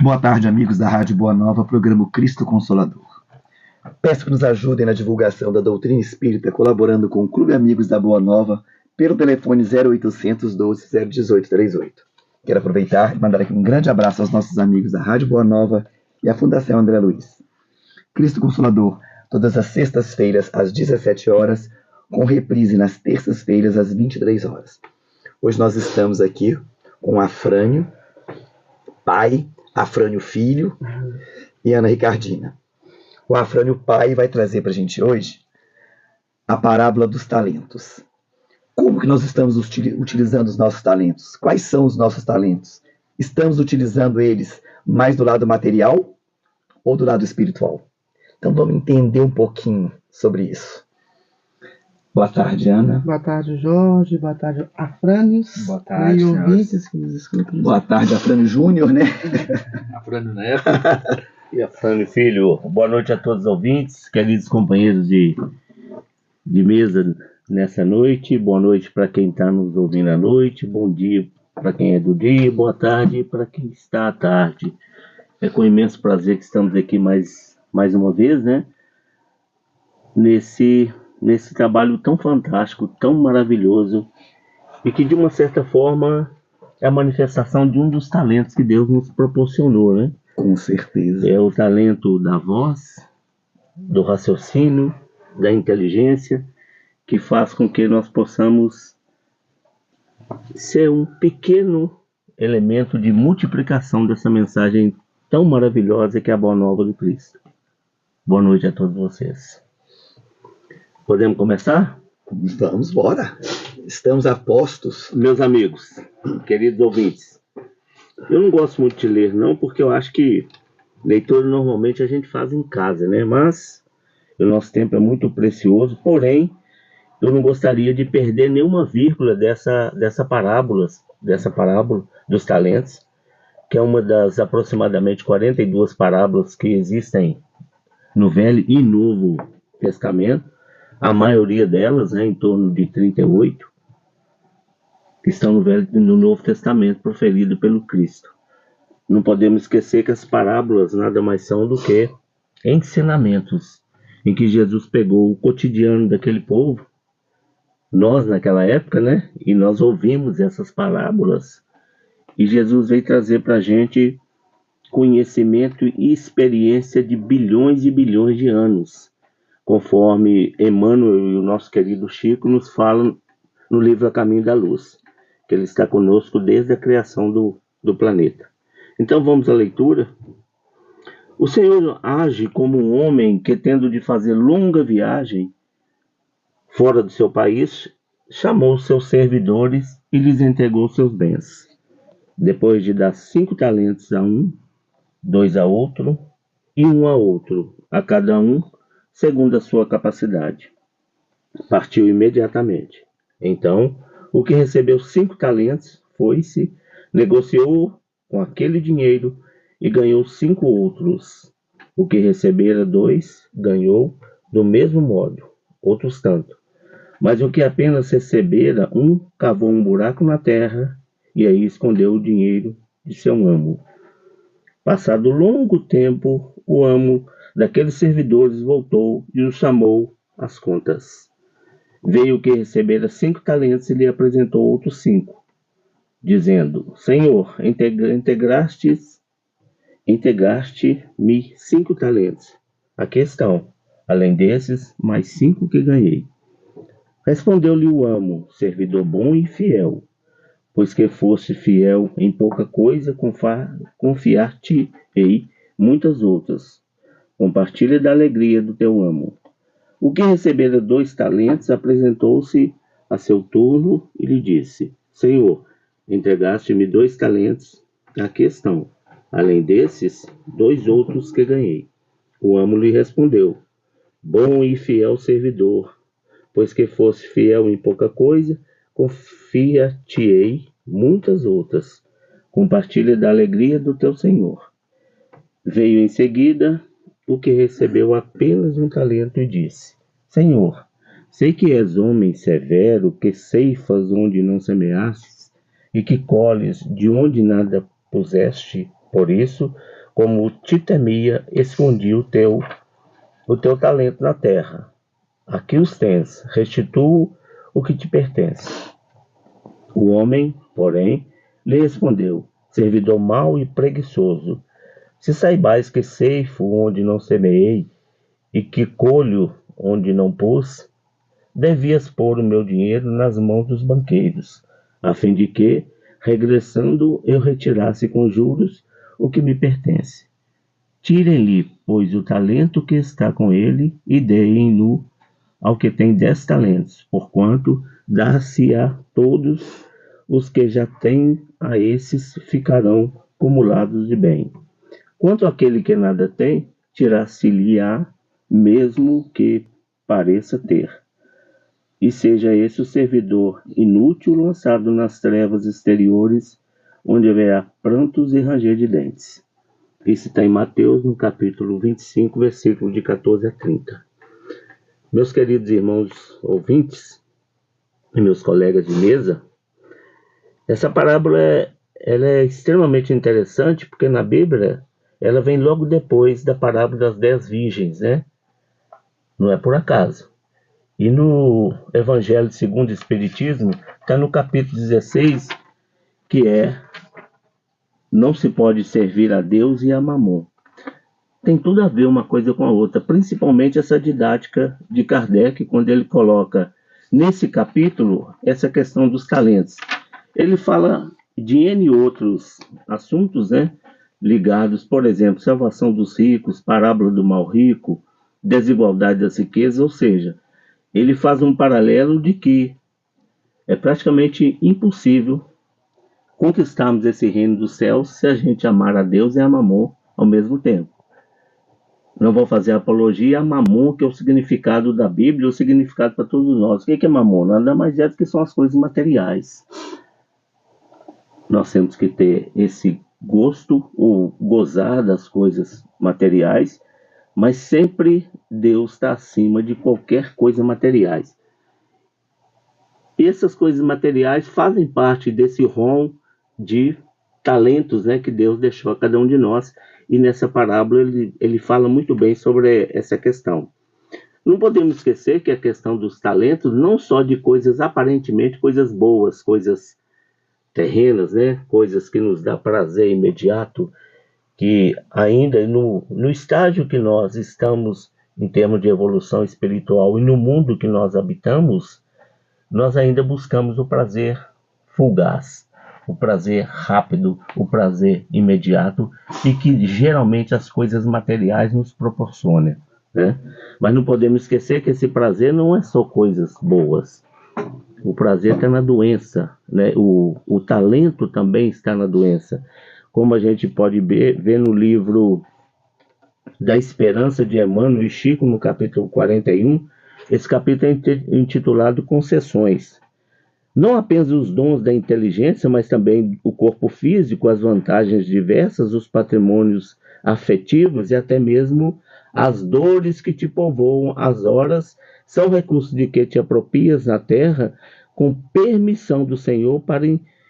Boa tarde, amigos da Rádio Boa Nova, programa Cristo Consolador. Peço que nos ajudem na divulgação da doutrina espírita, colaborando com o Clube Amigos da Boa Nova, pelo telefone 0800 12 018 38. Quero aproveitar e mandar aqui um grande abraço aos nossos amigos da Rádio Boa Nova e à Fundação André Luiz. Cristo Consolador, todas as sextas-feiras, às 17 horas, com reprise nas terças-feiras, às 23 horas. Hoje nós estamos aqui com Afrânio, pai, Afrânio filho e Ana Ricardina. O Afrânio pai vai trazer para a gente hoje a parábola dos talentos. Como que nós estamos utilizando os nossos talentos? Quais são os nossos talentos? Estamos utilizando eles mais do lado material ou do lado espiritual? Então vamos entender um pouquinho sobre isso. Boa tarde, Ana. Boa tarde, Jorge. Boa tarde, Afrânios. Boa tarde, e ouvintes que nos escutam. Boa tarde, Afrânio Júnior, né? Afrânio Neto e Afrânio Filho. Boa noite a todos os ouvintes, queridos companheiros de mesa nessa noite. Boa noite para quem está nos ouvindo à noite. Bom dia para quem é do dia. Boa tarde para quem está à tarde. É com imenso prazer que estamos aqui mais uma vez, né? Nesse trabalho tão fantástico, tão maravilhoso, e que de uma certa forma é a manifestação de um dos talentos que Deus nos proporcionou, né? Com certeza. É o talento da voz, do raciocínio, da inteligência, que faz com que nós possamos ser um pequeno elemento de multiplicação dessa mensagem tão maravilhosa que é a Boa Nova do Cristo. Boa noite a todos vocês. Podemos começar? Vamos embora. Estamos a postos. Meus amigos, queridos ouvintes, eu não gosto muito de ler não, porque eu acho que leitura normalmente a gente faz em casa, né? Mas o nosso tempo é muito precioso, porém eu não gostaria de perder nenhuma vírgula dessa parábola dos talentos, que é uma das aproximadamente 42 parábolas que existem no Velho e Novo Testamento. A maioria delas, né, em torno de 38, que estão no Novo Testamento, proferido pelo Cristo. Não podemos esquecer que as parábolas nada mais são do que ensinamentos, em que Jesus pegou o cotidiano daquele povo, nós naquela época, né, e nós ouvimos essas parábolas, e Jesus veio trazer para a gente conhecimento e experiência de bilhões e bilhões de anos, conforme Emmanuel e o nosso querido Chico nos falam no livro A Caminho da Luz, que ele está conosco desde a criação do planeta. Então vamos à leitura. O Senhor age como um homem que, tendo de fazer longa viagem fora do seu país, chamou seus servidores e lhes entregou seus bens. Depois de dar 5 talentos a um, 2 a outro e 1 a outro, a cada um, segundo a sua capacidade. Partiu imediatamente. Então, o que recebeu 5 talentos foi-se, negociou com aquele dinheiro e ganhou 5 outros. O que recebera 2, ganhou do mesmo modo, outros tanto. Mas o que apenas recebera 1, cavou um buraco na terra e aí escondeu o dinheiro de seu amo. Passado longo tempo, o amo daqueles servidores voltou e os chamou às contas. Veio o que recebera 5 talentos e lhe apresentou outros 5, dizendo: Senhor, integraste-me 5 talentos. Aqui estão, além desses, mais 5 que ganhei. Respondeu-lhe o amo: servidor bom e fiel. Pois que foste fiel em pouca coisa, confiar-te-ei muitas outras. Compartilha da alegria do teu amo. O que recebera 2 talentos apresentou-se a seu turno e lhe disse: Senhor, entregaste-me 2 talentos, aqui estão. Além desses, 2 outros que ganhei. O amo lhe respondeu: Bom e fiel servidor, pois que foste fiel em pouca coisa, confia-te-ei muitas outras. Compartilha da alegria do teu senhor. Veio em seguida o que recebeu apenas 1 talento e disse: Senhor, sei que és homem severo, que ceifas onde não semeastes e que colhes de onde nada puseste. Por isso, como te temia, escondi o teu talento na terra. Aqui os tens, restituo o que te pertence. O homem, porém, lhe respondeu: servidor mau e preguiçoso, se saibais que ceifo onde não semeei e que colho onde não pus, devias pôr o meu dinheiro nas mãos dos banqueiros, a fim de que, regressando, eu retirasse com juros o que me pertence. Tirem-lhe, pois, o talento que está com ele e deem-no ao que tem 10 talentos, porquanto dar-se-á todos os que já têm, a esses ficarão acumulados de bem. Quanto àquele que nada tem, tirar-se-lhe-á, mesmo que pareça ter. E seja esse o servidor inútil lançado nas trevas exteriores, onde haverá prantos e ranger de dentes. Isso está em Mateus, no capítulo 25, versículo de 14 a 30. Meus queridos irmãos ouvintes e meus colegas de mesa, essa parábola ela é extremamente interessante, porque na Bíblia ela vem logo depois da parábola das 10 virgens, né? Não é por acaso. E no Evangelho segundo o Espiritismo, está no capítulo 16, que é: não se pode servir a Deus e a Mamon. Tem tudo a ver uma coisa com a outra, principalmente essa didática de Kardec, quando ele coloca nesse capítulo essa questão dos talentos. Ele fala de N outros assuntos, né, ligados, por exemplo, salvação dos ricos, parábola do mal rico, desigualdade das riquezas, ou seja, ele faz um paralelo de que é praticamente impossível conquistarmos esse reino dos céus se a gente amar a Deus e a Mamon ao mesmo tempo. Não vou fazer apologia a Mamon, que é o significado da Bíblia, o significado para todos nós. O que é Mamon? Nada mais é do que são as coisas materiais. Nós temos que ter esse gosto ou gozar das coisas materiais, mas sempre Deus está acima de qualquer coisa materiais. E essas coisas materiais fazem parte desse rol de talentos, né, que Deus deixou a cada um de nós. E nessa parábola ele fala muito bem sobre essa questão. Não podemos esquecer que a questão dos talentos, não só de coisas aparentemente coisas boas, coisas terrenas, né, coisas que nos dá prazer imediato, que ainda no estágio que nós estamos em termos de evolução espiritual e no mundo que nós habitamos, nós ainda buscamos o prazer fugaz, o prazer rápido, o prazer imediato, e que geralmente as coisas materiais nos proporcionam, né? Mas não podemos esquecer que esse prazer não é só coisas boas. O prazer está na doença, né? O talento também está na doença. Como a gente pode ver no livro da Esperança de Emmanuel e Chico, no capítulo 41, esse capítulo é intitulado Concessões. Não apenas os dons da inteligência, mas também o corpo físico, as vantagens diversas, os patrimônios afetivos e até mesmo as dores que te povoam as horas, são recursos de que te aproprias na terra com permissão do Senhor para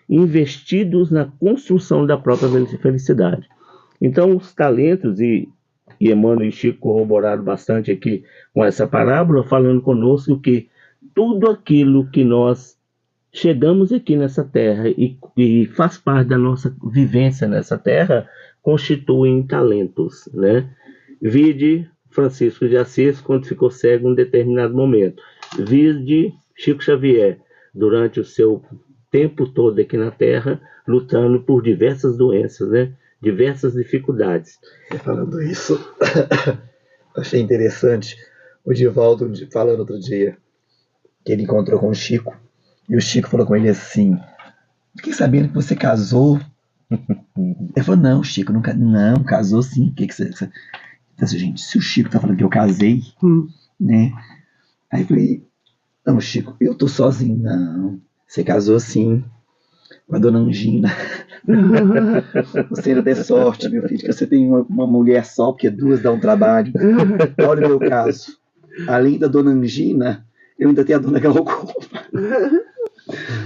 investidos na construção da própria felicidade. Então, os talentos, e Emmanuel e Chico corroboraram bastante aqui com essa parábola, falando conosco que tudo aquilo que nós chegamos aqui nessa terra e faz parte da nossa vivência nessa terra, constituem talentos, né? Vide Francisco de Assis, quando ficou cego em um determinado momento. Vide Chico Xavier, durante o seu tempo todo aqui na terra, lutando por diversas doenças, né? Diversas dificuldades. Falando isso, achei interessante o Divaldo falando outro dia que ele encontrou com o Chico, e o Chico falou com ele assim: fiquei sabendo que você casou. Ele falou: não, Chico, não casou sim. Que você... Então, assim, gente, se o Chico tá falando que eu casei, né? Aí eu falei: não, Chico, eu tô sozinho. Não, você casou sim com a dona Angina. Você ainda der sorte, meu filho, que você tem uma mulher só, porque duas dá um trabalho. Olha o meu caso. Além da dona Angina, eu ainda tenho a dona Glaucoma.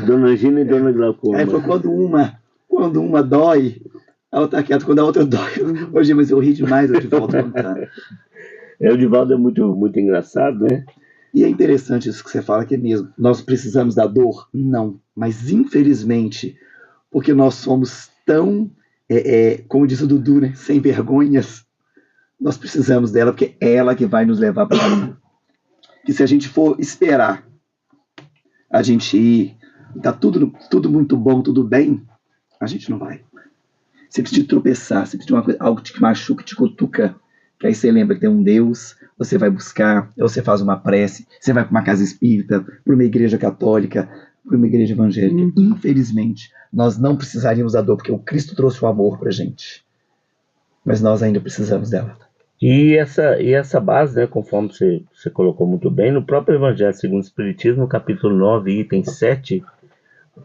Dona Angina e dona Glaucoma. Aí foi quando uma dói, Ela tá quieta quando a outra dói. Hoje, mas eu ri demais, eu te volto a contar. O Divaldo é muito, muito engraçado, né? E é interessante isso que você fala, que é mesmo. Nós precisamos da dor? Não. Mas infelizmente, porque nós somos tão, como disse o Dudu, né, sem vergonhas, nós precisamos dela, porque é ela que vai nos levar para o caminho. Que se a gente for esperar a gente ir, tá tudo muito bom, tudo bem, a gente não vai. Você precisa tropeçar, você precisa de uma coisa, algo que te machuca, te cutuca, que aí você lembra que tem um Deus, você vai buscar, ou você faz uma prece, você vai para uma casa espírita, para uma igreja católica, para uma igreja evangélica. Infelizmente, nós não precisaríamos da dor, porque o Cristo trouxe o amor para a gente. Mas nós ainda precisamos dela. E essa base, né, conforme você colocou muito bem, no próprio Evangelho segundo o Espiritismo, no capítulo 9, item 7,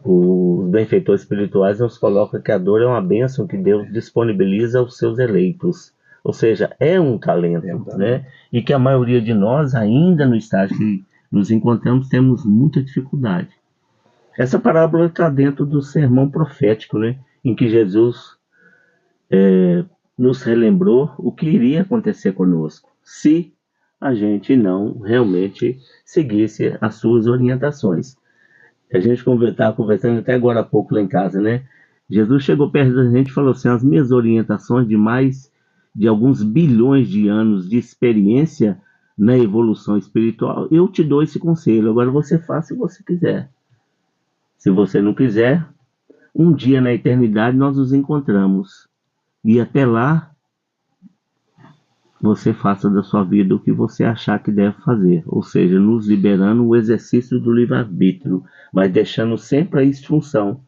os benfeitores espirituais nos colocam que a dor é uma bênção que Deus disponibiliza aos seus eleitos. Ou seja, é um talento, né? E que a maioria de nós, ainda no estágio que nos encontramos, temos muita dificuldade. Essa parábola está dentro do sermão profético, né? Em que Jesus nos relembrou o que iria acontecer conosco se a gente não realmente seguisse as suas orientações. A gente estava conversando até agora há pouco lá em casa, né? Jesus chegou perto da gente e falou assim: as minhas orientações de mais de alguns bilhões de anos de experiência na evolução espiritual, eu te dou esse conselho. Agora você faz se você quiser. Se você não quiser, um dia na eternidade nós nos encontramos. E até lá, você faça da sua vida o que você achar que deve fazer. Ou seja, nos liberando o exercício do livre-arbítrio, mas deixando sempre a instrução.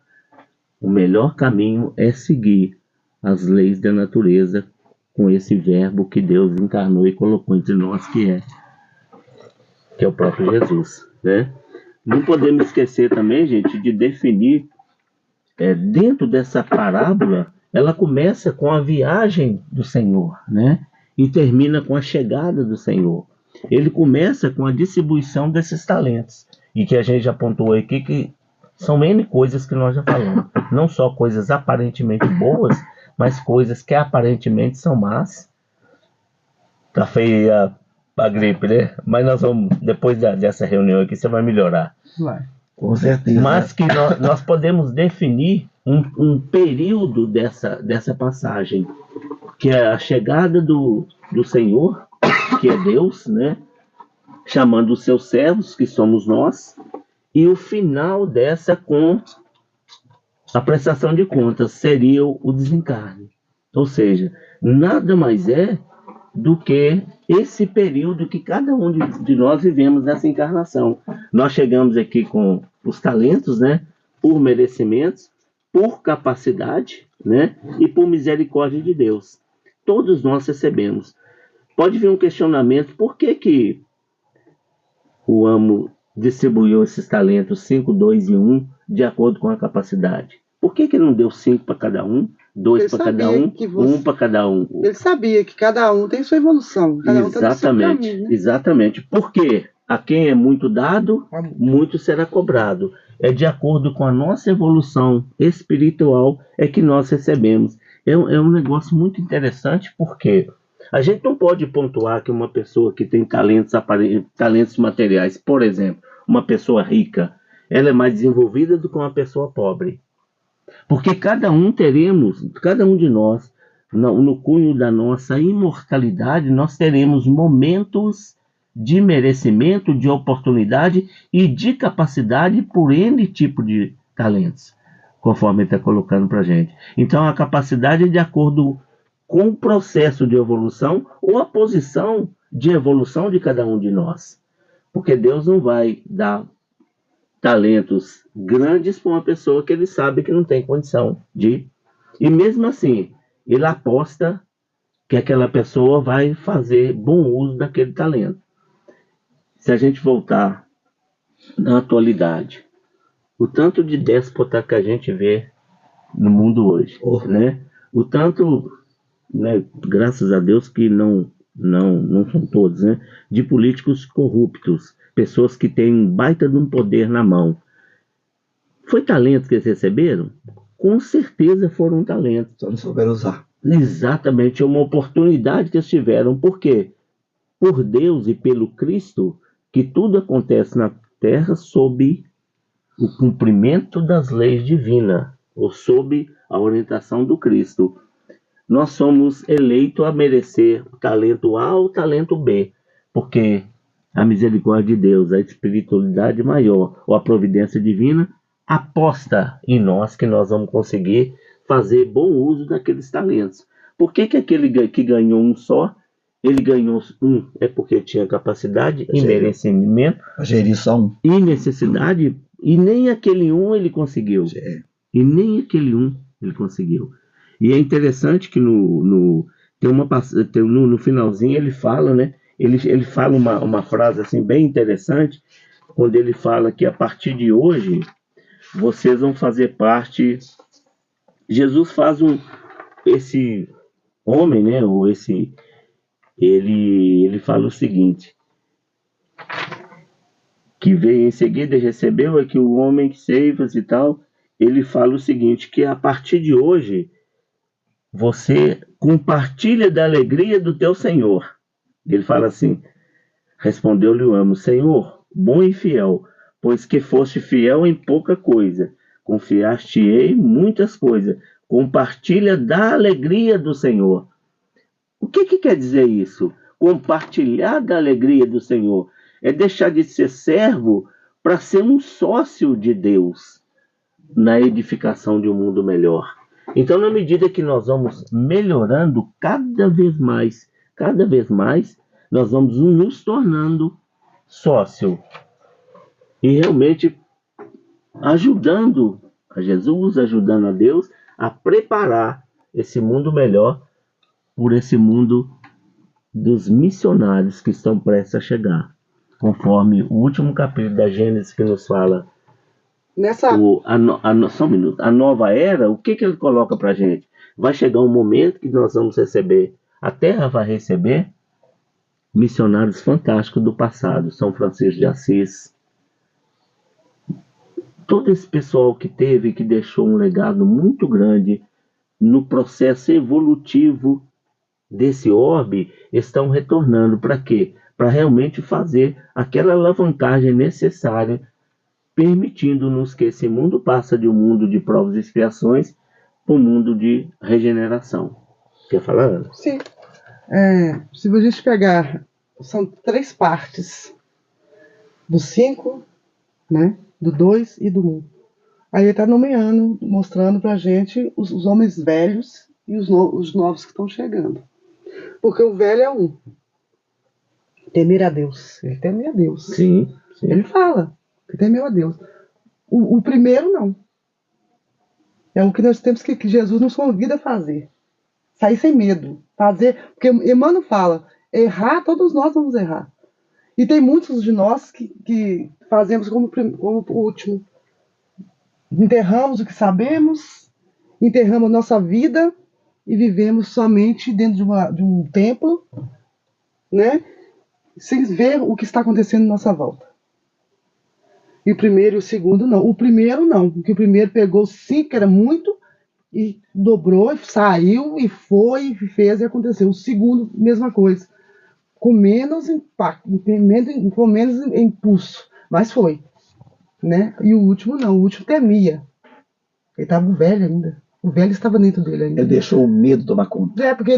O melhor caminho é seguir as leis da natureza com esse verbo que Deus encarnou e colocou entre nós, que é o próprio Jesus, né? Não podemos esquecer também, gente, de definir, dentro dessa parábola, ela começa com a viagem do Senhor, né? E termina com a chegada do Senhor. Ele começa com a distribuição desses talentos, e que a gente já apontou aqui que são N coisas que nós já falamos. Não só coisas aparentemente boas, mas coisas que aparentemente são más. Tá feia a gripe, né? Mas nós vamos, depois dessa reunião aqui, você vai melhorar. Vai. Com certeza. Mas que nós podemos definir um período dessa passagem, que é a chegada do Senhor, que é Deus, né? Chamando os seus servos, que somos nós, e o final dessa com a prestação de contas seria o desencarne. Ou seja, nada mais é do que esse período que cada um de nós vivemos nessa encarnação. Nós chegamos aqui com os talentos, né? Por merecimentos, por capacidade, né? E por misericórdia de Deus. Todos nós recebemos. Pode vir um questionamento: por que o amo distribuiu esses talentos 5, 2 e 1 de acordo com a capacidade? Por que ele não deu 5 para cada um, 2 para cada um, 1 para cada um? Ele sabia que cada um tem sua evolução. Cada um tem o seu caminho, né? Exatamente. Porque a quem é muito dado, muito será cobrado. É de acordo com a nossa evolução espiritual é que nós recebemos. É um negócio muito interessante, porque a gente não pode pontuar que uma pessoa que tem talentos materiais, por exemplo, uma pessoa rica, ela é mais desenvolvida do que uma pessoa pobre. Porque cada um de nós, no cunho da nossa imortalidade, nós teremos momentos de merecimento, de oportunidade e de capacidade por N tipo de talentos, conforme ele está colocando para a gente. Então a capacidade é de acordo com o processo de evolução ou a posição de evolução de cada um de nós. Porque Deus não vai dar talentos grandes para uma pessoa que ele sabe que não tem condição de. E mesmo assim, ele aposta que aquela pessoa vai fazer bom uso daquele talento. Se a gente voltar na atualidade, o tanto de déspota que a gente vê no mundo hoje, né? O tanto, né, graças a Deus que não são todos, né, de políticos corruptos, pessoas que têm um baita de um poder na mão. Foi talento que eles receberam? com certeza foram talentos. Só não souberam usar. Exatamente, é uma oportunidade que eles tiveram. Por quê? Por Deus e pelo Cristo, que tudo acontece na terra sob o cumprimento das leis divinas, ou sob a orientação do Cristo. Nós somos eleitos a merecer o talento A ou o talento B, porque a misericórdia de Deus, a espiritualidade maior, ou a providência divina, aposta em nós que nós vamos conseguir fazer bom uso daqueles talentos. Por que aquele que ganhou um só, ele ganhou um? É porque tinha capacidade e merecimento, gerir só um. E necessidade, e nem aquele um ele conseguiu. E nem aquele um ele conseguiu. E é interessante que no finalzinho ele fala, né? Ele fala uma frase assim bem interessante, quando ele fala que a partir de hoje vocês vão fazer parte. Jesus faz esse homem, né? Ou esse ele fala o seguinte, que veio em seguida e recebeu aqui o homem que ceifas e tal. Ele fala o seguinte, que a partir de hoje você compartilha da alegria do teu Senhor. Ele fala assim, respondeu-lhe o amo, Senhor, bom e fiel, pois que foste fiel em pouca coisa, confiaste-ei muitas coisas, compartilha da alegria do Senhor. O que quer dizer isso? Compartilhar da alegria do Senhor é deixar de ser servo para ser um sócio de Deus na edificação de um mundo melhor. Então, na medida que nós vamos melhorando cada vez mais, nós vamos nos tornando sócio. E realmente ajudando a Jesus, ajudando a Deus a preparar esse mundo melhor por esse mundo dos missionários que estão prestes a chegar. Conforme o último capítulo da Gênesis que nos fala só um minuto. A nova era, o que ele coloca para a gente? Vai chegar um momento que nós vamos receber, a Terra vai receber missionários fantásticos do passado, São Francisco de Assis. Todo esse pessoal que deixou um legado muito grande no processo evolutivo desse orbe, estão retornando para quê? Para realmente fazer aquela alavancagem necessária, permitindo-nos que esse mundo passe de um mundo de provas e expiações para um mundo de regeneração. Quer falar, Ana? Sim. Se a gente pegar, são 3 partes, do 5, né, do 2 e do 1. Aí ele está nomeando, mostrando para a gente os homens velhos e os novos que estão chegando. Porque o velho é um. Temer a Deus. Ele teme a Deus. Sim. Ele fala. Ele temeu a Deus. O primeiro não. É o que nós temos que Jesus nos convida a fazer. Sair sem medo. Fazer. Porque Emmanuel fala, errar, todos nós vamos errar. E tem muitos de nós que fazemos como o último. Enterramos o que sabemos, enterramos a nossa vida e vivemos somente dentro de um templo, né? Sem ver o que está acontecendo à nossa volta. E o primeiro e o segundo não. O primeiro não, porque o primeiro pegou 5, que era muito, e dobrou, saiu, e foi, e fez e aconteceu. O segundo, mesma coisa. Com menos impacto, com menos impulso, mas foi. Né? E o último não, o último temia. Ele estava velho ainda. O velho estava dentro dele ainda. Ele deixou o medo tomar conta. Porque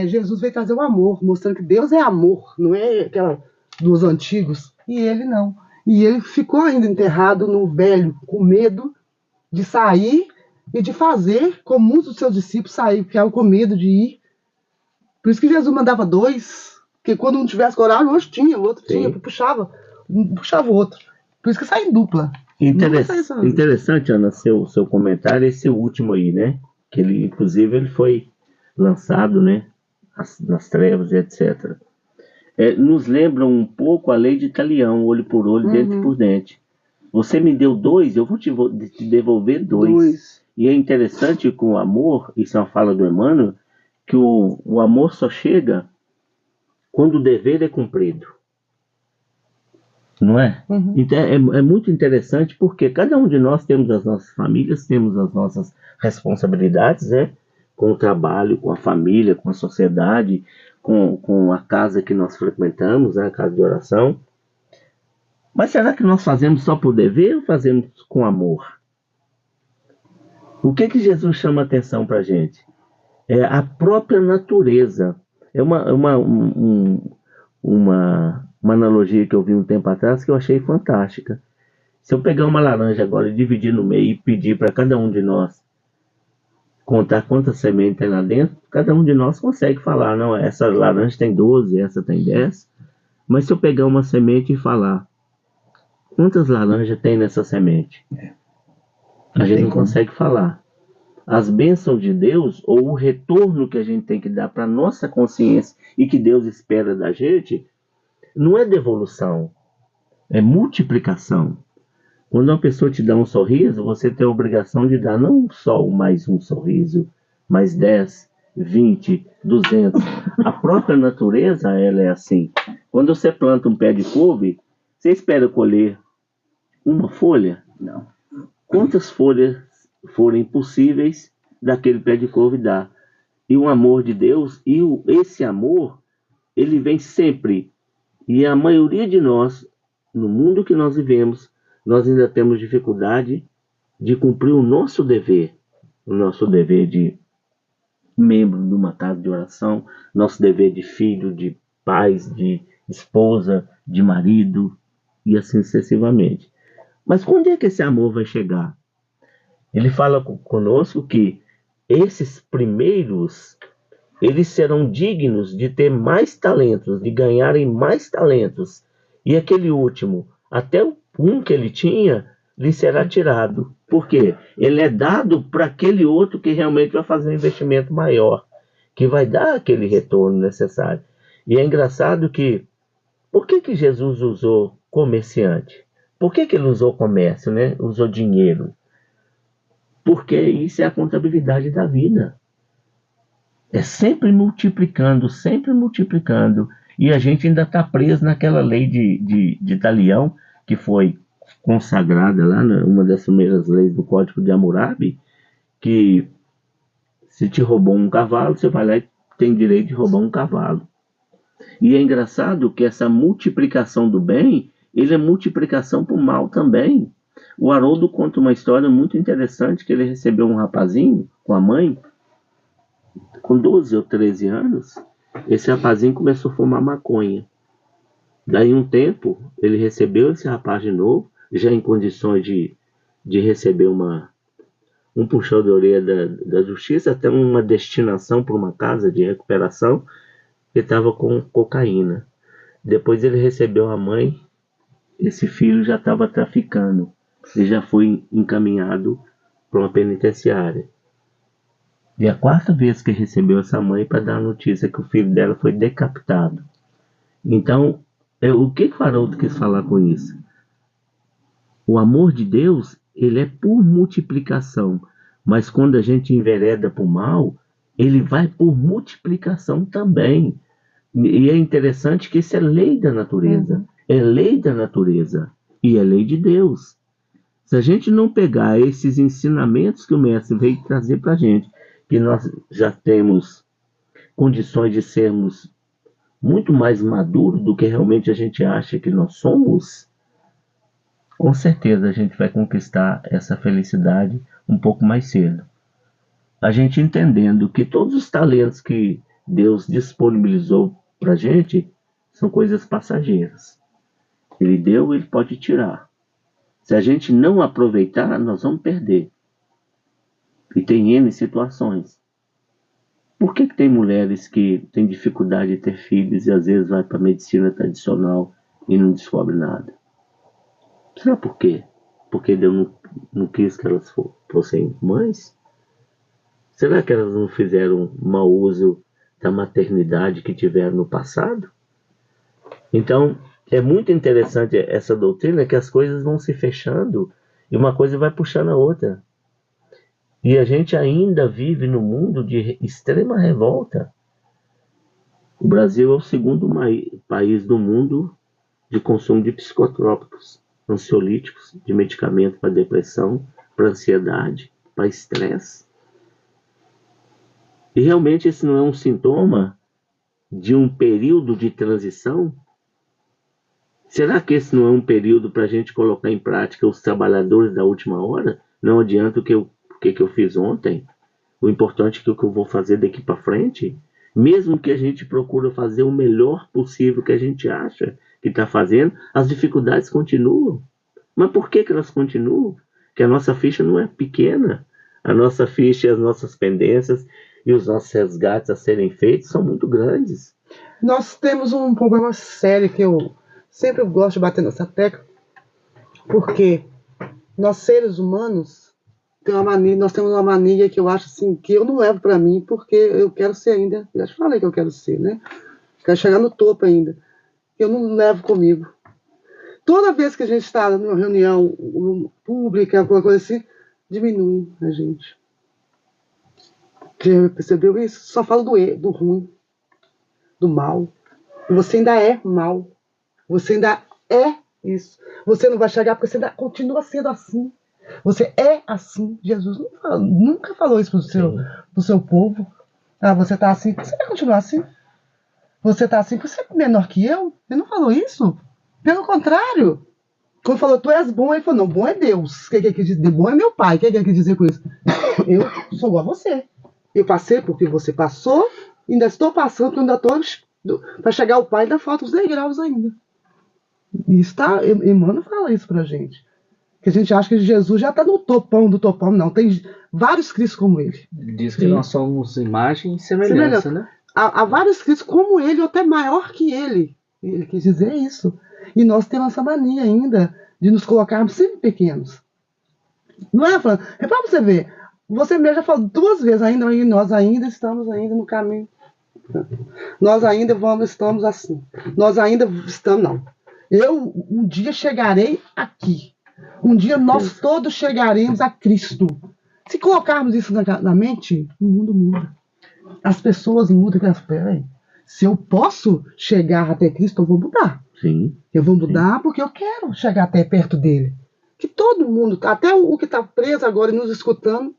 Jesus veio trazer o amor, mostrando que Deus é amor, não é aquela dos antigos. E ele não. E ele ficou ainda enterrado no velho, com medo de sair e de fazer, como muitos dos seus discípulos saíram, ficavam com medo de ir. Por isso que Jesus mandava 2, porque quando um tivesse coragem, o outro tinha, o outro tinha, puxava o outro. Por isso que sai em dupla. Interessante, Ana, seu comentário, esse último aí, né? Que ele, inclusive, ele foi lançado, né? Nas trevas, etc. Nos lembra um pouco a lei de Talião, olho por olho, dente por dente. Você me deu 2, eu vou te devolver 2. E é interessante com o amor, isso é uma fala do Emmanuel, que o amor só chega quando o dever é cumprido. não é? Uhum. Então é muito interessante porque cada um de nós temos as nossas famílias, temos as nossas responsabilidades, né? Com o trabalho, com a família, com a sociedade, com a casa que nós frequentamos, né? A casa de oração. Mas será que nós fazemos só por dever ou fazemos com amor? O que Jesus chama a atenção para a gente? É a própria natureza. É uma analogia que eu vi um tempo atrás que eu achei fantástica. Se eu pegar uma laranja agora e dividir no meio e pedir para cada um de nós contar quantas sementes tem lá dentro, cada um de nós consegue falar, não, essa laranja tem 12, essa tem 10. Mas se eu pegar uma semente e falar, quantas laranjas tem nessa semente? A gente não consegue falar. As bênçãos de Deus, ou o retorno que a gente tem que dar para a nossa consciência e que Deus espera da gente, não é devolução, é multiplicação. Quando uma pessoa te dá um sorriso, você tem a obrigação de dar não só mais um sorriso, mas 10, 20, 200. A própria natureza, ela é assim. Quando você planta um pé de couve, você espera colher uma folha? Não. Quantas folhas forem possíveis daquele pé de couve dar? E o amor de Deus, esse amor, ele vem sempre. E a maioria de nós, no mundo que nós vivemos, nós ainda temos dificuldade de cumprir o nosso dever de membro de uma casa de oração, nosso dever de filho, de pais, de esposa, de marido, e assim sucessivamente. Mas quando é que esse amor vai chegar? Ele fala conosco que esses primeiros, eles serão dignos de ter mais talentos, de ganharem mais talentos. E aquele último, até um que ele tinha, lhe será tirado. Por quê? Ele é dado para aquele outro que realmente vai fazer um investimento maior, que vai dar aquele retorno necessário. E é engraçado que, por que Jesus usou comerciante? Por que ele usou comércio, né? Usou dinheiro? Porque isso é a contabilidade da vida. É sempre multiplicando, sempre multiplicando. E a gente ainda está preso naquela lei de Italião, que foi consagrada lá, uma das primeiras leis do Código de Hammurabi, que se te roubou um cavalo, você vai lá e tem direito de roubar um cavalo. E é engraçado que essa multiplicação do bem, ele é multiplicação para o mal também. O Haroldo conta uma história muito interessante, que ele recebeu um rapazinho com a mãe, com 12 ou 13 anos, esse rapazinho começou a fumar maconha. Daí um tempo, ele recebeu esse rapaz de novo, já em condições de receber um puxão de orelha da justiça, até uma destinação para uma casa de recuperação, que estava com cocaína. Depois ele recebeu a mãe, esse filho já estava traficando, e já foi encaminhado para uma penitenciária. E a quarta vez que recebeu essa mãe para dar a notícia que o filho dela foi decapitado. Então, o que o Haroldo quis falar com isso? O amor de Deus, ele é por multiplicação, mas quando a gente envereda para o mal, ele vai por multiplicação também. E é interessante que isso é lei da natureza. É lei da natureza e é lei de Deus. Se a gente não pegar esses ensinamentos que o mestre veio trazer para a gente, que nós já temos condições de sermos muito mais maduros do que realmente a gente acha que nós somos, com certeza a gente vai conquistar essa felicidade um pouco mais cedo. A gente entendendo que todos os talentos que Deus disponibilizou para a gente são coisas passageiras. Ele deu, ele pode tirar. Se a gente não aproveitar, nós vamos perder. E tem N situações. Por que tem mulheres que têm dificuldade de ter filhos e às vezes vai para a medicina tradicional e não descobre nada? Será por quê? Porque Deus não quis que elas fossem mães? Será que elas não fizeram mau uso da maternidade que tiveram no passado? Então, é muito interessante essa doutrina, que as coisas vão se fechando e uma coisa vai puxando a outra. E a gente ainda vive num mundo de extrema revolta. O Brasil é o segundo país do mundo de consumo de psicotrópicos, ansiolíticos, de medicamento para depressão, para ansiedade, para estresse. E realmente esse não é um sintoma de um período de transição? Será que esse não é um período para a gente colocar em prática os trabalhadores da última hora? Não adianta o que eu fiz ontem. O importante é o que eu vou fazer daqui para frente. Mesmo que a gente procure fazer o melhor possível que a gente acha que está fazendo, as dificuldades continuam. Mas por que elas continuam? Porque a nossa ficha não é pequena. A nossa ficha, as nossas pendências e os nossos resgates a serem feitos são muito grandes. Nós temos um problema sério que eu sempre gosto de bater nessa tecla, porque nós seres humanos nós temos uma mania que eu acho assim, que eu não levo para mim, porque eu quero ser ainda, já te falei que eu quero ser, né? Quero chegar no topo ainda. Eu não levo comigo. Toda vez que a gente está numa reunião pública, alguma coisa assim, diminui a gente. Já percebeu isso? Só fala do ruim, do mal. E você ainda é mal. Você ainda é isso. Você não vai chegar porque você ainda continua sendo assim. Você é assim. Jesus nunca falou isso pro seu povo. Ah, você tá assim, você vai continuar assim. Você tá assim porque você é menor que eu. Ele não falou isso. Pelo contrário. Quando falou, tu és bom, ele falou, não, bom é Deus. O que ele quer dizer? Bom é meu pai. O que ele quer dizer com isso? Eu sou igual a você. Eu passei porque você passou, ainda estou passando, porque ainda estou para chegar ao pai, ainda faltam os 10 graus ainda. E está, Emmanuel fala isso pra gente. Que a gente acha que Jesus já está no topão do topão. Não, tem vários Cristos como ele. Diz que nós somos imagem e semelhança, né? Há vários Cristos como ele, ou até maior que ele. Ele quis dizer isso. E nós temos essa mania ainda de nos colocarmos sempre pequenos. Não é, Fran? É para você ver. Você mesmo já falou 2 vezes ainda, e nós ainda estamos ainda no caminho. Nós ainda estamos assim. Nós ainda estamos, não. Eu um dia chegarei aqui. Um dia nós todos chegaremos a Cristo. Se colocarmos isso na mente, o mundo muda. As pessoas mudam. Peraí, se eu posso chegar até Cristo, eu vou mudar. Sim. Eu vou mudar porque eu quero chegar até perto dele. Que todo mundo, até o que está preso agora e nos escutando,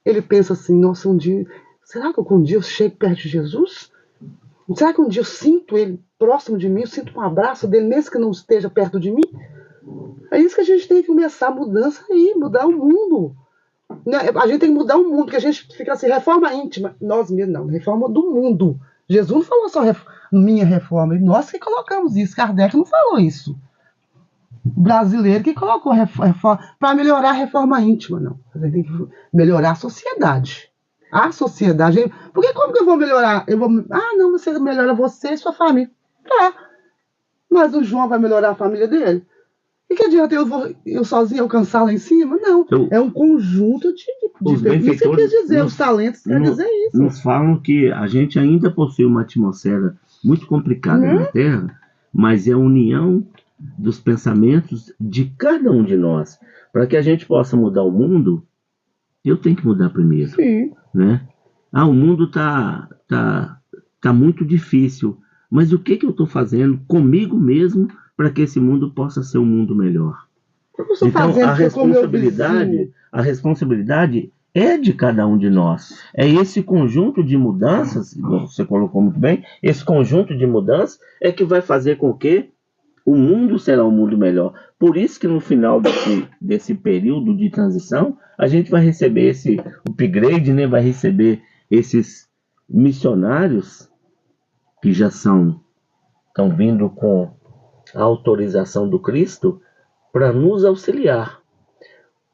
ele pensa assim, nossa, um dia, será que um dia eu chego perto de Jesus? Será que um dia eu sinto ele próximo de mim, eu sinto um abraço dele, mesmo que não esteja perto de mim? É isso que a gente tem que começar, a mudança aí, mudar o mundo. A gente tem que mudar o mundo, porque a gente fica assim, reforma íntima. Nós mesmos não, reforma do mundo. Jesus não falou só minha reforma, nós que colocamos isso, Kardec não falou isso. O brasileiro que colocou reforma para melhorar a reforma íntima, não. A gente tem que melhorar a sociedade. A sociedade. Porque como que eu vou melhorar? Não, você melhora você e sua família. Tá. Mas o João vai melhorar a família dele? E que adianta eu sozinho alcançar lá em cima? Não. É um conjunto de isso que quer dizer, os talentos quer dizer isso. Nos falam que a gente ainda possui uma atmosfera muito complicada na Terra, mas é a união dos pensamentos de cada um de nós. Para que a gente possa mudar o mundo, eu tenho que mudar primeiro. Sim. Né? O mundo tá muito difícil, mas o que eu estou fazendo comigo mesmo para que esse mundo possa ser um mundo melhor? Então, a responsabilidade é de cada um de nós. É esse conjunto de mudanças, você colocou muito bem, esse conjunto de mudanças é que vai fazer com que o mundo será um mundo melhor. Por isso que no final desse período de transição, a gente vai receber esse upgrade, né? Vai receber esses missionários que já estão vindo com a autorização do Cristo para nos auxiliar.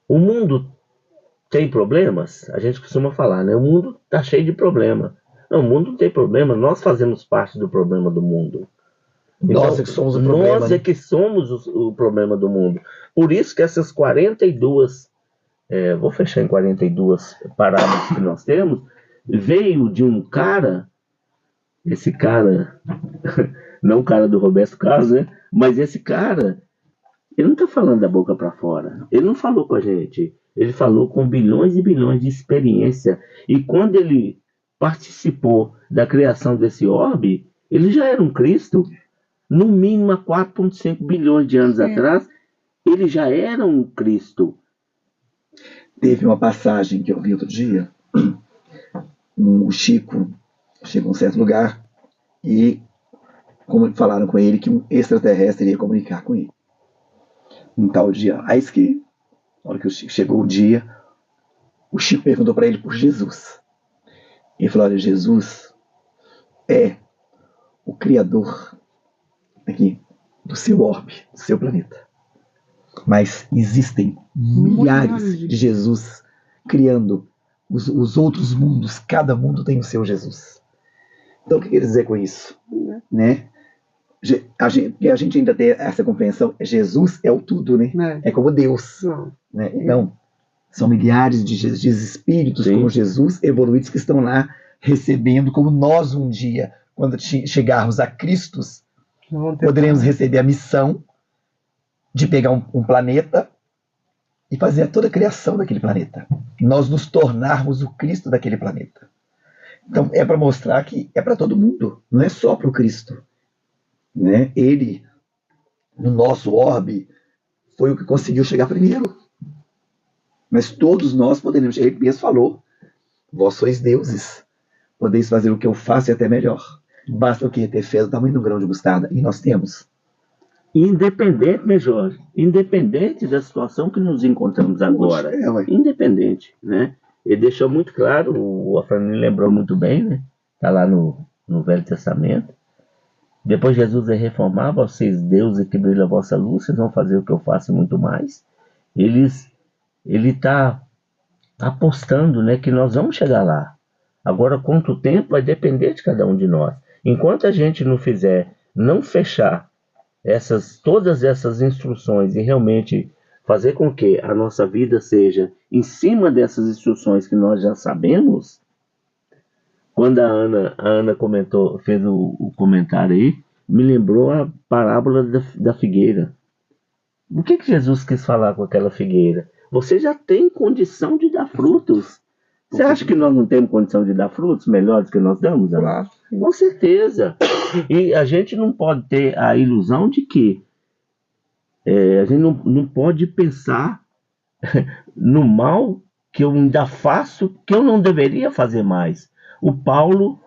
O mundo tem problemas? A gente costuma falar, né? O mundo está cheio de problema. Não, o mundo não tem problema, nós fazemos parte do problema do mundo. Então, Nós é que somos o problema. Nós é que somos o problema do mundo. Por isso que essas 42, vou fechar em 42 parágrafos que nós temos, veio de um cara, esse cara, não o cara do Roberto Carlos, né? Mas esse cara, ele não está falando da boca para fora. Ele não falou com a gente. Ele falou com bilhões e bilhões de experiência. E quando ele participou da criação desse orbe, ele já era um Cristo. no mínimo há 4,5 bilhões de anos atrás, ele já era um Cristo. Teve uma passagem que eu vi outro dia, o Chico chegou a um certo lugar e falaram com ele que um extraterrestre ia comunicar com ele. Um tal dia. Aí que, na hora que o Chico chegou o dia, o Chico perguntou para ele por Jesus. Ele falou: olha, Jesus é o criador aqui do seu orbe, do seu planeta. Mas existem milhares de Jesus criando os outros mundos. Cada mundo tem o seu Jesus. Então, o que quer dizer com isso? Né? A gente ainda tem essa compreensão. Jesus é o tudo, né? É como Deus. Né? Então, são milhares de espíritos como Jesus evoluídos que estão lá recebendo, como nós um dia, quando chegarmos a Cristo, poderemos receber a missão de pegar um planeta e fazer toda a criação daquele planeta. Nós nos tornarmos o Cristo daquele planeta. Então, é para mostrar que é para todo mundo, não é só para o Cristo. Né? Ele, no nosso orbe, foi o que conseguiu chegar primeiro. Mas todos nós poderemos. Ele mesmo falou: vós sois deuses, podeis fazer o que eu faço e até melhor. Basta o quê? Ter fé do tamanho de um grão de mostarda. E nós temos. Independente, né, Jorge? Independente da situação que nos encontramos agora. Independente, né? Ele deixou muito claro, o Afrânio lembrou muito bem, né? Está lá no Velho Testamento. Depois Jesus é reformar: vocês, deuses que brilha a vossa luz, vocês vão fazer o que eu faço e muito mais. Ele está apostando, né, que nós vamos chegar lá. Agora, quanto tempo vai depender de cada um de nós. Enquanto a gente não fechar todas essas instruções e realmente fazer com que a nossa vida seja em cima dessas instruções que nós já sabemos. Quando a Ana comentou, fez o comentário aí, me lembrou a parábola da figueira. O que Jesus quis falar com aquela figueira? Você já tem condição de dar frutos. Você acha que nós não temos condição de dar frutos melhores que nós damos, Ana? Claro. Com certeza. E a gente não pode ter a ilusão de que a gente não pode pensar no mal que eu ainda faço, que eu não deveria fazer mais. O Paulo,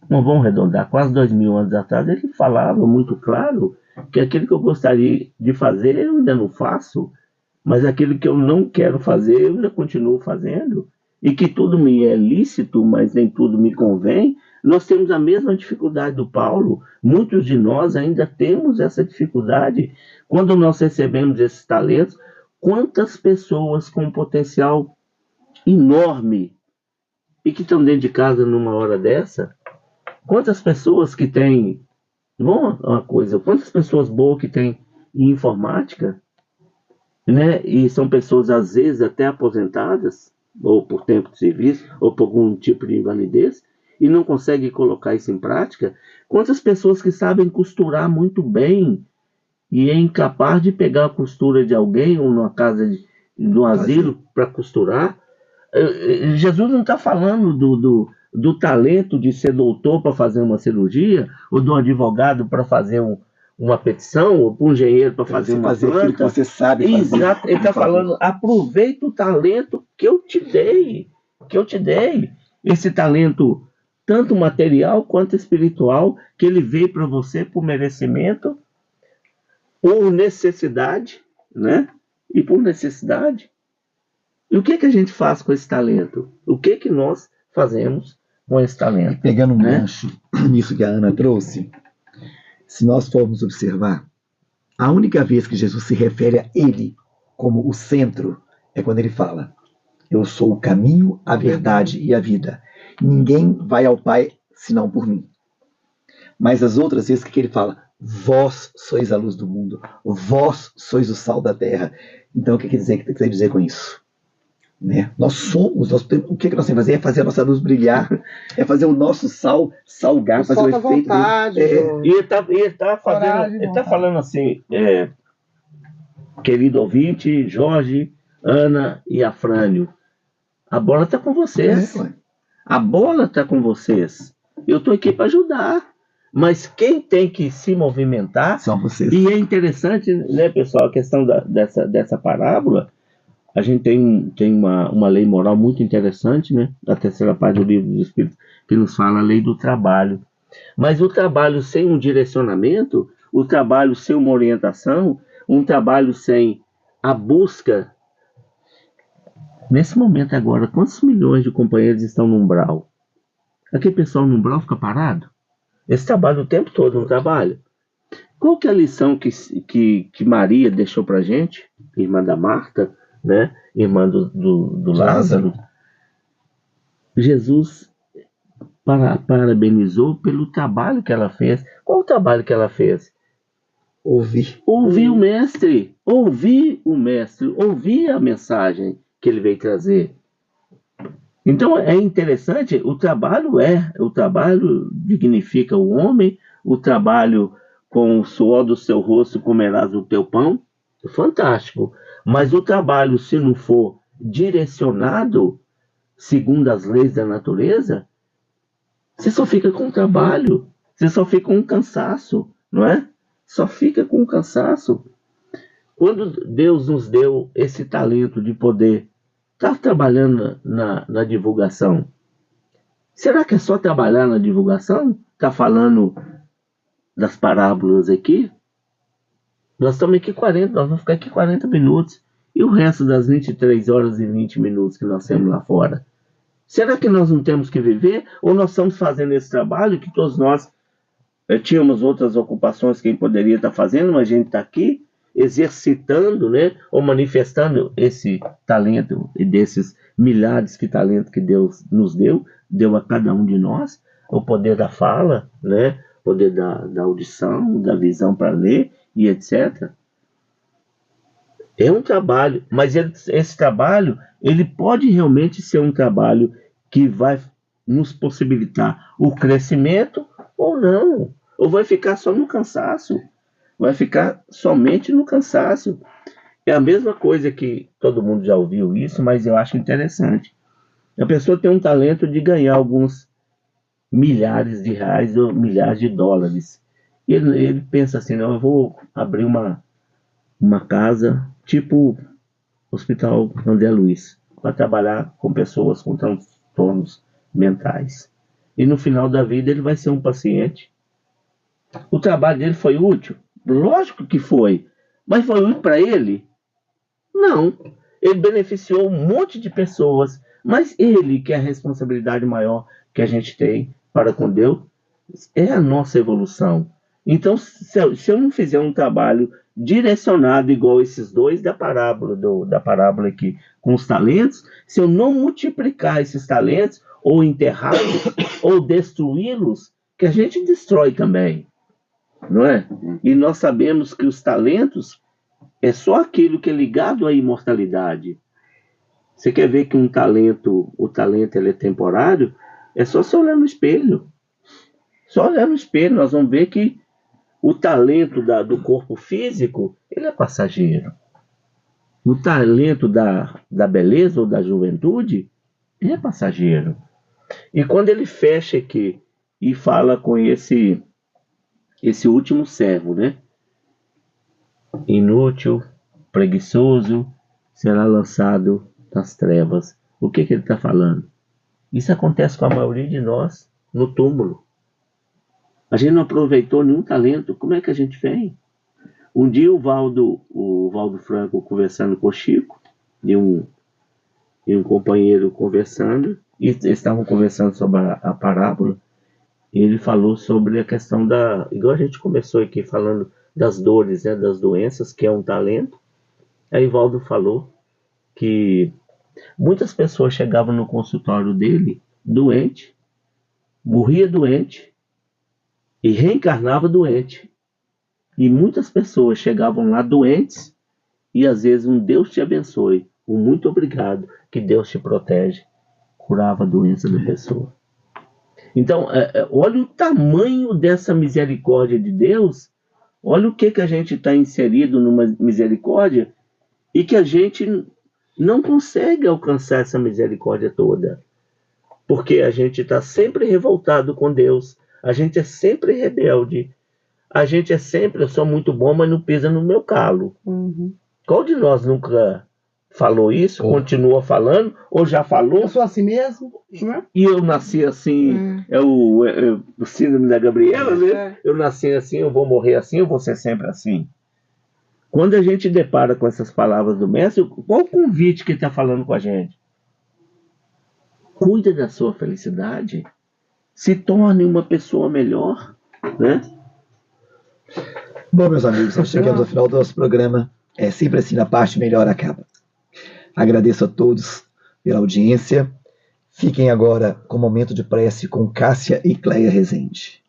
não vamos arredondar, quase 2000 anos atrás, ele falava muito claro que aquilo que eu gostaria de fazer eu ainda não faço, mas aquilo que eu não quero fazer eu ainda continuo fazendo, e que tudo me é lícito, mas nem tudo me convém. Nós temos a mesma dificuldade do Paulo. Muitos de nós ainda temos essa dificuldade. Quando nós recebemos esses talentos, quantas pessoas com um potencial enorme e que estão dentro de casa numa hora dessa? Quantas pessoas que têm, quantas pessoas boas que têm em informática, né? E são pessoas às vezes até aposentadas, ou por tempo de serviço, ou por algum tipo de invalidez, e não conseguem colocar isso em prática. Quantas pessoas que sabem costurar muito bem e é incapaz de pegar a costura de alguém ou numa casa de um asilo para costurar? Jesus não está falando do talento de ser doutor para fazer uma cirurgia, ou do advogado para fazer uma petição, ou para um engenheiro para fazer uma planta. Aquilo que você sabe fazer. Exato. Ele está falando: aproveita o talento que eu te dei. Esse talento, tanto material quanto espiritual, que ele veio para você por merecimento, por necessidade, né? E por necessidade. E o que a gente faz com esse talento? O que nós fazemos com esse talento? Pegando um gancho nisso que a Ana trouxe, se nós formos observar, a única vez que Jesus se refere a ele como o centro é quando ele fala: eu sou o caminho, a verdade e a vida. Ninguém vai ao Pai senão por mim. Mas as outras vezes que ele fala: vós sois a luz do mundo, vós sois o sal da terra. Então o que quer dizer com isso? Né? O que nós temos que fazer é fazer a nossa luz brilhar, é fazer o nosso sal salgar, fazer o efeito dele. E ele tá falando assim, querido ouvinte, Jorge, Ana e Afrânio, a bola está com vocês. A bola está com vocês. Eu estou aqui para ajudar. Mas quem tem que se movimentar, São vocês. e é interessante, né, pessoal, a questão dessa parábola, a gente tem uma lei moral muito interessante, né, da terceira parte do livro dos Espíritos, que nos fala a lei do trabalho. Mas o trabalho sem um direcionamento, o trabalho sem uma orientação, um trabalho sem a busca. Nesse momento agora, quantos milhões de companheiros estão no umbral? Aquele pessoal no umbral fica parado? Esse trabalho o tempo todo no trabalho. Qual que é a lição que Maria deixou pra gente? Irmã da Marta, né? Irmã do Lázaro. Jesus parabenizou pelo trabalho que ela fez. Qual o trabalho que ela fez? Ouvir o mestre, ouvir a mensagem que ele veio trazer. Então é interessante, o trabalho dignifica o homem, o trabalho com o suor do seu rosto comerás o teu pão, fantástico. Mas o trabalho, se não for direcionado segundo as leis da natureza, você só fica com trabalho, você só fica com um cansaço, não é? Só fica com cansaço. Quando Deus nos deu esse talento de poder estar trabalhando na divulgação, será que é só trabalhar na divulgação? Está falando das parábolas aqui? Nós estamos aqui nós vamos ficar aqui 40 minutos. E o resto das 23 horas e 20 minutos que nós temos lá fora? Será que nós não temos que viver? Ou nós estamos fazendo esse trabalho que todos nós tínhamos outras ocupações que poderia estar fazendo, mas a gente está aqui exercitando, né, ou manifestando esse talento e desses milhares de talentos que Deus nos deu a cada um de nós, o poder da fala, né, o poder da audição, da visão para ler e etc. É um trabalho, mas esse trabalho, ele pode realmente ser um trabalho que vai nos possibilitar o crescimento ou não. Ou vai ficar só no cansaço. Vai ficar somente no cansaço. É a mesma coisa que todo mundo já ouviu isso, mas eu acho interessante. A pessoa tem um talento de ganhar alguns milhares de reais ou milhares de dólares. Ele pensa assim, não, eu vou abrir uma casa tipo Hospital André Luiz, para trabalhar com pessoas com transtornos mentais. E no final da vida ele vai ser um paciente. O trabalho dele foi útil? Lógico que foi. Mas foi útil para ele? Não. Ele beneficiou um monte de pessoas, mas ele, que é a responsabilidade maior que a gente tem para com Deus, é a nossa evolução. Então, se eu não fizer um trabalho direcionado igual esses dois da parábola aqui, com os talentos, se eu não multiplicar esses talentos, ou enterrá-los, ou destruí-los, que a gente destrói também, não é? E nós sabemos que os talentos é só aquilo que é ligado à imortalidade. Você quer ver que o talento ele é temporário? É só você olhar no espelho. Só olhar no espelho, nós vamos ver que o talento do corpo físico, ele é passageiro. O talento da beleza ou da juventude, ele é passageiro. E quando ele fecha aqui e fala com esse último servo, né? Inútil, preguiçoso, será lançado nas trevas. O que ele está falando? Isso acontece com a maioria de nós no túmulo. A gente não aproveitou nenhum talento. Como é que a gente vem? Um dia o Valdo Franco conversando com o Chico e um companheiro conversando, e eles estavam conversando sobre a parábola, e ele falou sobre a questão igual a gente começou aqui falando das dores, né, das doenças, que é um talento. Aí Valdo falou que muitas pessoas chegavam no consultório dele doente, morria doente e reencarnava doente. E muitas pessoas chegavam lá doentes e às vezes um Deus te abençoe, um muito obrigado, que Deus te protege, curava a doença da pessoa. Então, olha o tamanho dessa misericórdia de Deus, olha o que a gente está inserido numa misericórdia e que a gente não consegue alcançar essa misericórdia toda. Porque a gente está sempre revoltado com Deus, A gente é sempre rebelde. A gente é sempre, eu sou muito bom, mas não pisa no meu calo. Uhum. Qual de nós nunca falou isso, continua falando, ou já falou? Eu sou assim mesmo, né? E eu nasci assim, é o síndrome da Gabriela, né? Eu nasci assim, eu vou morrer assim, eu vou ser sempre assim. Quando a gente depara com essas palavras do mestre, qual o convite que ele está falando com a gente? Cuide da sua felicidade, se torne uma pessoa melhor, né? Bom, meus amigos, nós chegamos ao final do nosso programa. É sempre assim, na parte melhor acaba. Agradeço a todos pela audiência. Fiquem agora com o momento de prece com Cássia e Cleia Rezende.